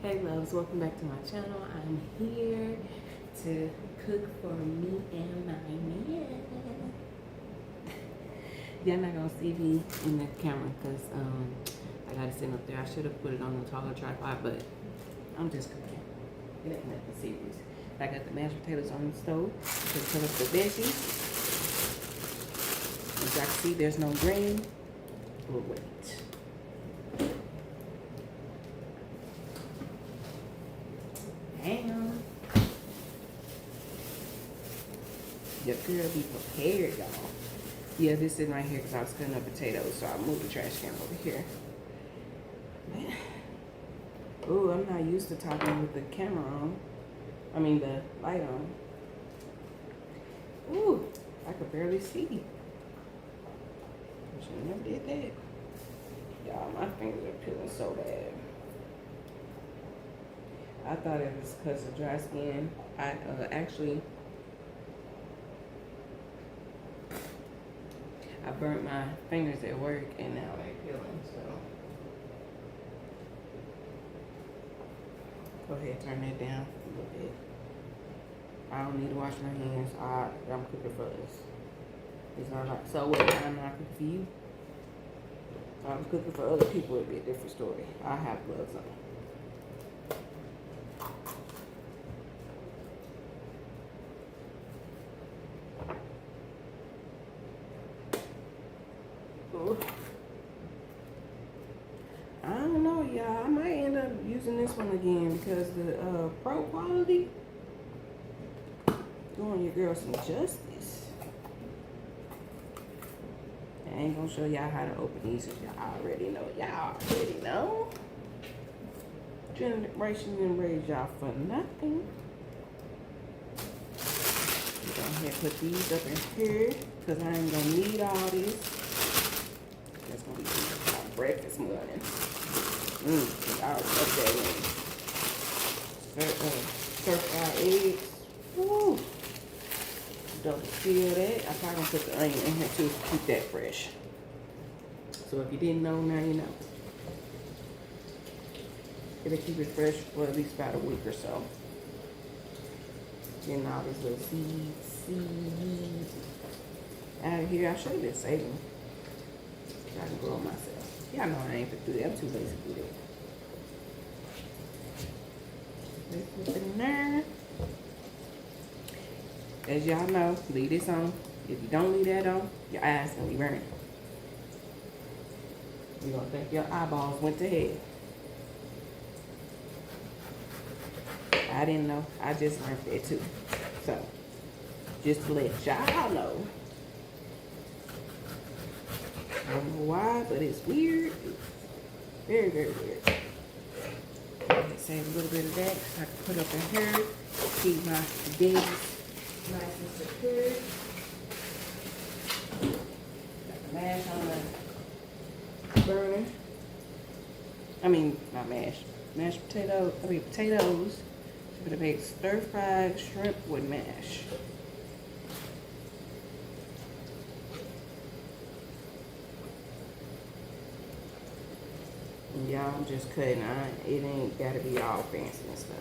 Hey loves, welcome back to my channel. I'm here to cook for me and my man. Y'all not gonna see me in the camera because I gotta sit up there. I should have put it on the taller tripod, but I'm just cooking. It ain't nothing serious. I got the mashed potatoes on the stove to cut up the veggies. As y'all can see, there's no green. We'll wait. Damn. Your girl be prepared, y'all. Yeah, this sitting right here because I was cutting up potatoes, so I moved the trash can over here. Ooh, I'm not used to talking with the camera on. I mean, the light on. Ooh, I could barely see. I should never did that. Y'all, my fingers are peeling so bad. I thought it was because of dry skin. I burnt my fingers at work and now they're peeling, so. Go ahead, turn that down a little bit. I don't need to wash my hands. I'm cooking for us. It's not like, so what, I'm not cooking for you? If I was cooking for other people, it'd be a different story. I have gloves on. I don't know, y'all. I might end up using this one again because the pro quality doing your girl some justice. I ain't gonna show y'all how to open these if y'all already know. Y'all already know. Generation didn't raise y'all for nothing. Go ahead and put these up in here because I ain't gonna need all this. That's gonna be my breakfast morning. I'll put that in. Stir fry eggs. Woo! Double seal that. I probably gonna put the onion in here too to keep that fresh. So if you didn't know, now you know. It'll keep it fresh for at least about a week or so. Getting all these little seeds out of here. I should have been saving. I can grow myself. Y'all know I ain't gonna do that. I'm too lazy to do that. Let's put it in there. As y'all know, leave this on. If you don't leave that on, your eyes gonna be burning. You're gonna think your eyeballs went to hell. I didn't know. I just learned that too. So, just to let y'all know. I don't know why, but it's weird. Very, very weird. Let's save a little bit of that so I can put up in here. Keep my veggies nice and secure. Got the mash on the burner. I mean, not mash. Mashed potatoes. Potatoes. I'm gonna make stir-fried shrimp with mash. Y'all, I'm just cutting. It ain't gotta be all fancy and stuff.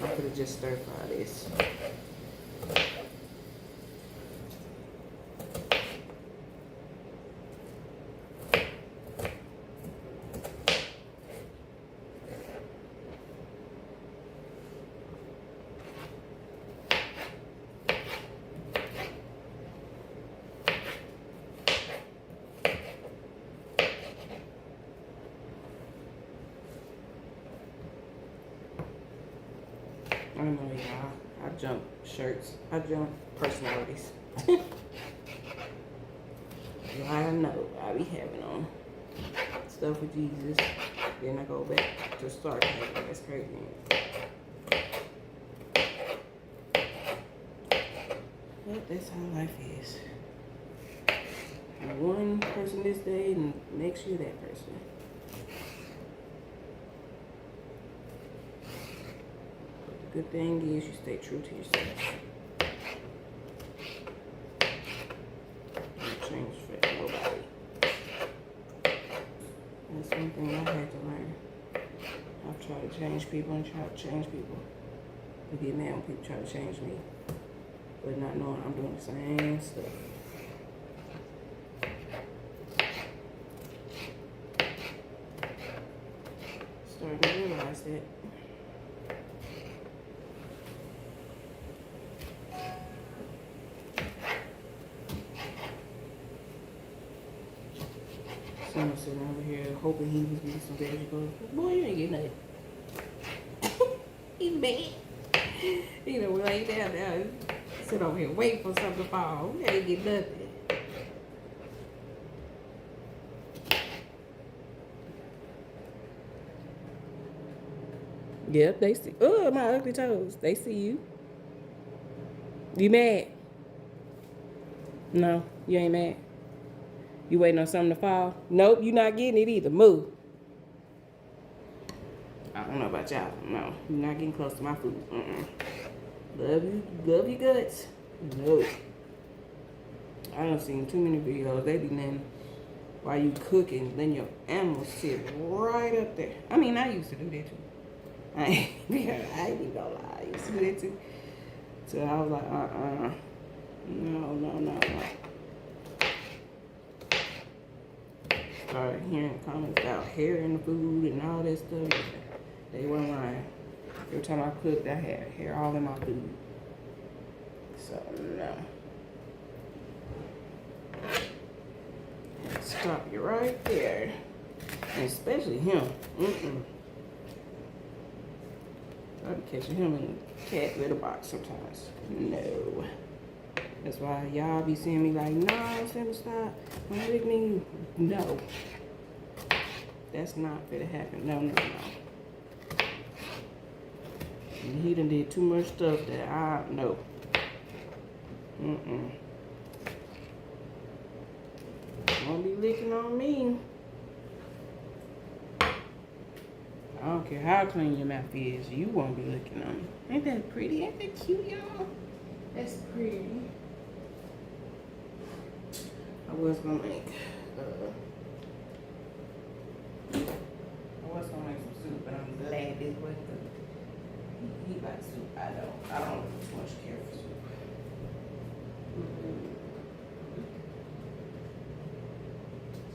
I'm gonna just stir-fry this. I don't know, y'all. I jump shirts. I jump personalities. I know I be having on stuff with Jesus. Then I go back to start having. That's crazy. But that's how life is. One person this day, and next year that person. Good thing is you stay true to yourself. Don't change for nobody. That's one thing I had to learn. I've tried to change people and tried to change people. I get mad when people try to change me, but not knowing I'm doing the same stuff. Starting to realize that. Someone sitting over here hoping he was getting some vegetables. Boy, you ain't getting nothing. He's mad. You know, we lay down there, sit over here waiting for something to fall. We ain't get nothing. Yep, they see. Oh, my ugly toes. They see you. You mad? No, you ain't mad. You waiting on something to fall? Nope, you not getting it either. Move. I don't know about y'all. No, you're not getting close to my food. Love you guts. No. I done seen too many videos. They be letting, while you cooking, then your animals sit right up there. I mean, I used to do that too. I ain't even gonna lie. I used to do that too. So I was like, no. Started hearing comments about hair in the food and all that stuff. They weren't lying. Every time I cooked, I had hair all in my food. So, no. Stop you right there. And especially him. I be catching him in the cat litter box sometimes. No. That's why y'all be seeing me like, no, Simba, stop. I'm licking you. No. That's not gonna happen. No. And he done did too much stuff that I know. Won't be licking on me. I don't care how clean your mouth is, you won't be licking on me. Ain't that pretty? Ain't that cute, y'all? That's pretty. I was gonna make some soup, but I'm glad this was he likes soup. I don't too much care for soup.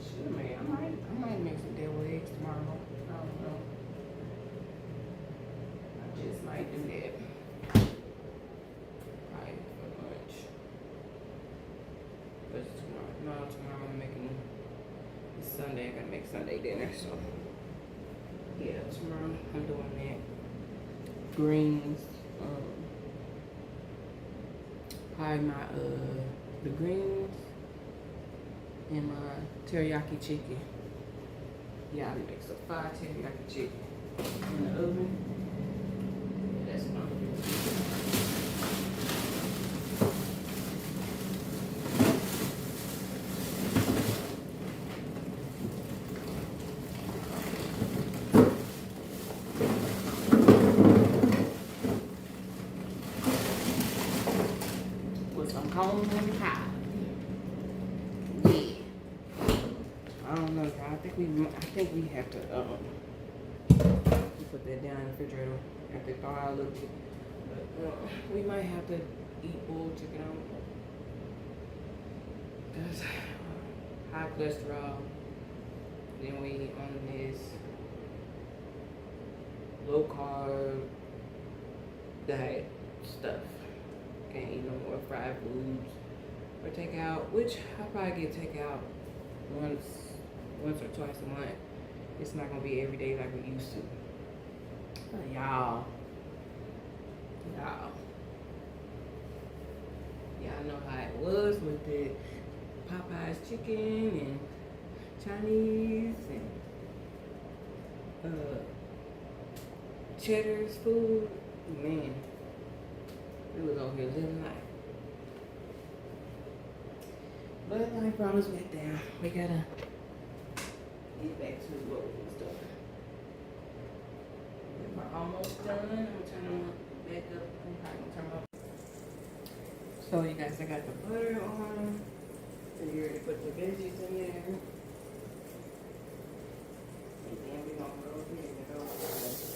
Sure, man. I might make some deviled eggs tomorrow. I don't know. I just might do that. Right for lunch. But tomorrow I'm making. It's Sunday. I gotta make Sunday dinner. So yeah, tomorrow I'm doing that. Greens. Probably my the greens and my teriyaki chicken. Yeah, I make some fried teriyaki chicken in the oven. Yeah, that's what I'm doing. With some corn pie. Yeah. I don't know, y'all. I think we have to put that down in the refrigerator. Have to thaw out a little bit. But we might have to eat boiled chicken on. That's high cholesterol. Then we on this low carb diet stuff. Can't eat no more fried foods or takeout, which I probably get takeout once or twice a month. It's not gonna be every day like we used to. Y'all know how it was with the Popeye's chicken and Chinese and Cheddar's food. Man, we was over here living life. But life brought us back down. We gotta get back to what we was doing. We're almost done. I'm gonna turn them back up. I'm probably gonna turn them up. So you guys, I got the butter on. So you ready to put the veggies in there. And then we're gonna go ahead and go.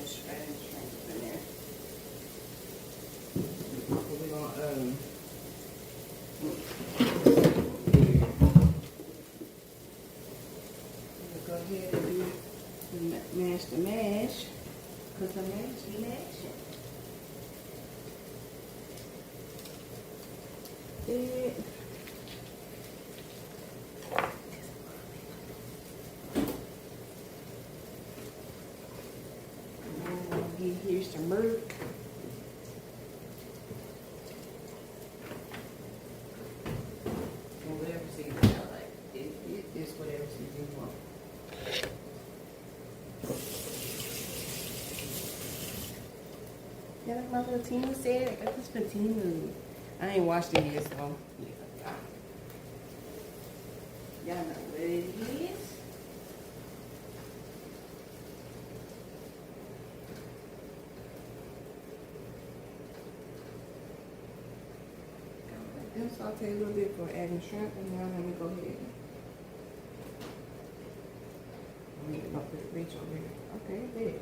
Spanish shrimp in there. We're gonna go ahead and do mash the mash, cause the mash be mashing. Here's some milk. And whatever season I like. It is whatever season you want. Yeah, like my little Timu said, I got this for Timu. I ain't washed it yet, so yeah. Y'all know what it is. And saute a little bit for adding shrimp, and now let me go ahead. I need to go put the reach over here. Okay, good.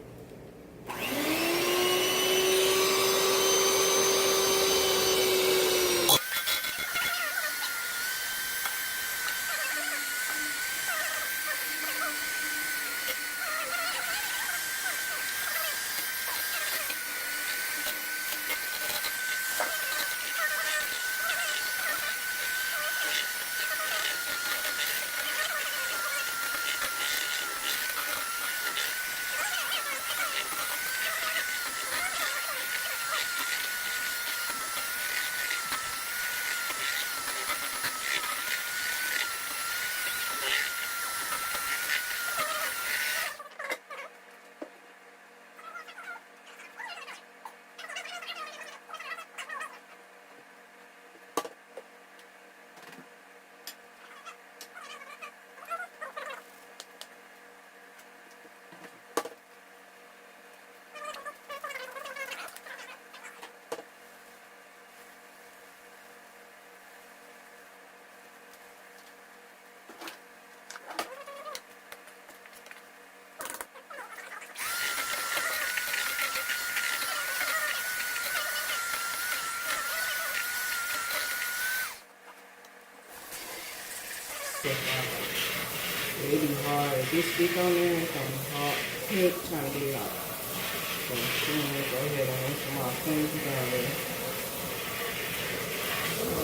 It be hard. If this stick on there, it's gonna be hard. Heck, trying to get it out. So I'm gonna go ahead and rinse them off. Clean them down there.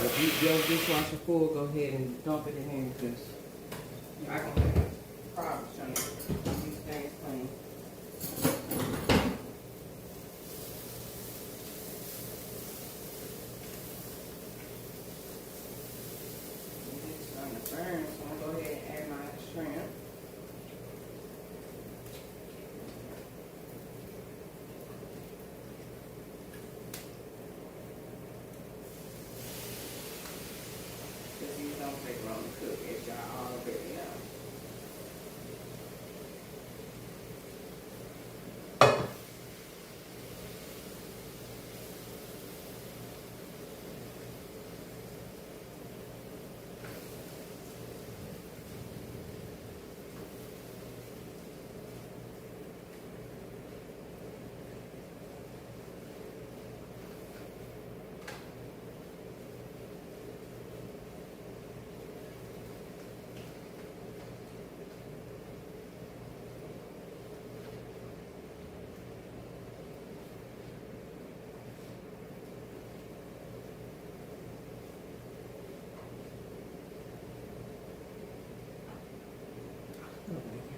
If your dishwasher full, go ahead and dump it in here because I can have problems trying to keep these things clean. It's starting to burn, so I'm gonna go ahead and add my shrimp. Because these don't take long to cook, as y'all already know.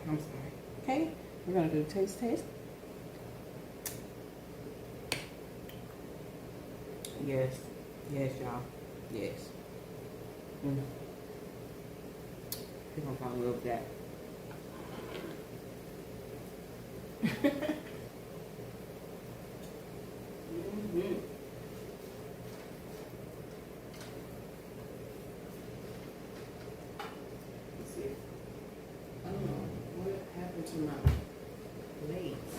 I'm sorry. Okay, we're gonna do taste test. Yes, yes, y'all. Yes. You're gonna probably love that. Let's see. I don't know what happened to my plates.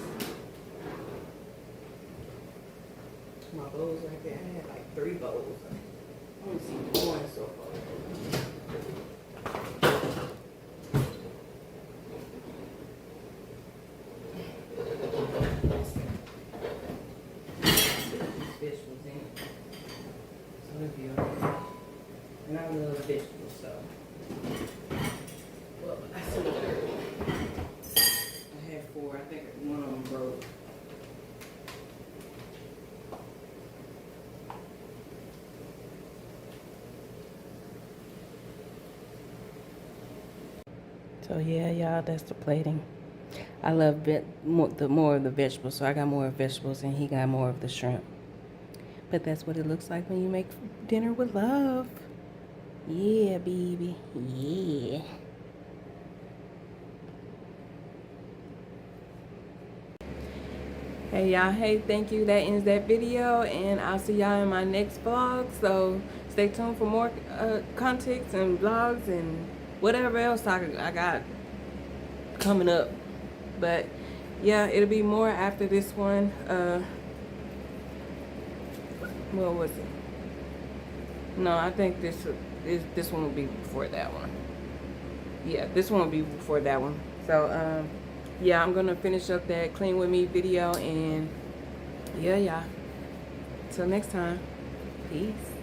My bowls right there. I had like 3 bowls. I only see 1 so far. Let's see. vegetables, so. Well, I still I had 4. I think one of them broke. So yeah, y'all, that's the plating. I love more of the vegetables, so I got more vegetables and he got more of the shrimp. But that's what it looks like when you make dinner with love. Yeah, baby. Yeah. Hey y'all, hey, thank you. That ends that video, and I'll see y'all in my next vlog. So stay tuned for more contents and vlogs and whatever else I got coming up. But yeah, it'll be more after this one. What was it? No, I think this one will be before that one. Yeah, this one will be before that one. So yeah, I'm gonna finish up that clean with me video, and yeah, till next time, peace.